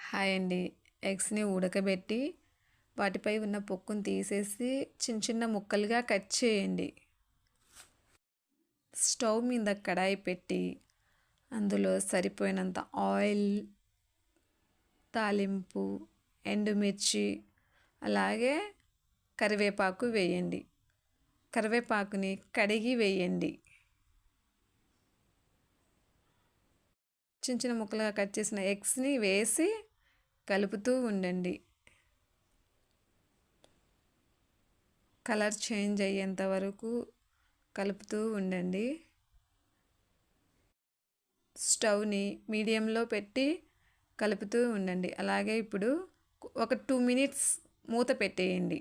Hi అండి. ఎగ్స్‌ని ఉడకబెట్టి వాటిపై ఉన్న పొక్కుని తీసేసి చిన్న చిన్న ముక్కలుగా కట్ చేయండి. స్టవ్ మీద కడాయి పెట్టి అందులో సరిపోయినంత ఆయిల్, తాలింపు, ఎండుమిర్చి, అలాగే కరివేపాకు వేయండి. కరివేపాకుని కడిగి వేయండి. చిన్న చిన్న ముక్కలుగా కట్ చేసిన ఎగ్స్‌ని వేసి కలుపుతూ ఉండండి. కలర్ చేంజ్ అయ్యేంత వరకు కలుపుతూ ఉండండి. స్టవ్ని మీడియంలో పెట్టి కలుపుతూ ఉండండి. అలాగే ఇప్పుడు ఒక 2 మినిట్స్ మూత పెట్టేయండి.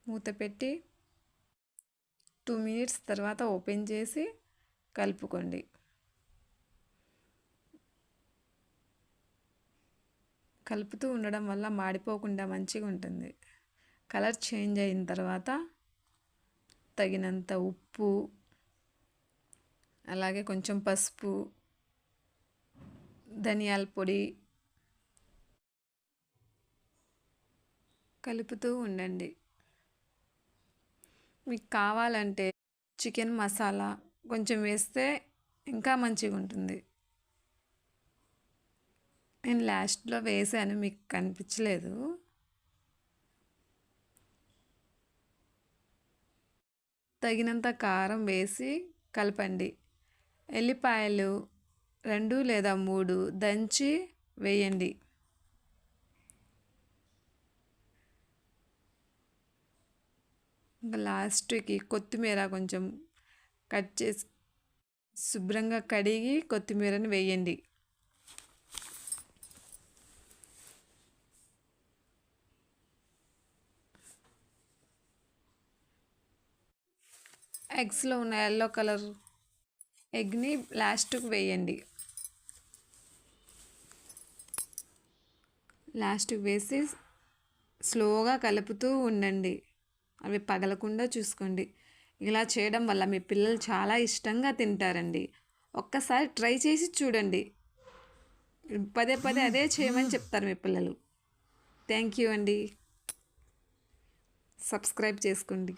మూత పెట్టి 2 మినిట్స్ తర్వాత ఓపెన్ చేసి కలుపుకోండి. కలుపుతూ ఉండడం వల్ల మాడిపోకుండా మంచిగా ఉంటుంది. కలర్ చేంజ్ అయిన తర్వాత తగినంత ఉప్పు, అలాగే కొంచెం పసుపు, ధనియాల పొడి కలుపుతూ ఉండండి. మీకు కావాలంటే చికెన్ మసాలా కొంచెం వేస్తే ఇంకా మంచిగా ఉంటుంది. నేను లాస్ట్లో వేసాను, మీకు కనిపించలేదు. తగినంత కారం వేసి కలపండి. ఎల్లిపాయలు 2 లేదా 3 దంచి వేయండి. ఇంకా లాస్ట్కి కొత్తిమీర కొంచెం కట్ చేసి శుభ్రంగా కడిగి కొత్తిమీరని వేయండి. ఎగ్స్లో ఉన్న ఎల్లో కలర్ ఎగ్ని లాస్ట్కి వేయండి. లాస్ట్కి వేసి స్లోగా కలుపుతూ ఉండండి. అవి పగలకుండా చూసుకోండి. ఇలా చేయడం వల్ల మీ పిల్లలు చాలా ఇష్టంగా తింటారండి. ఒక్కసారి ట్రై చేసి చూడండి. పదే పదే అదే చేయమని చెప్తారు మీ పిల్లలు. థ్యాంక్ యూ అండి. సబ్స్క్రైబ్ చేసుకోండి.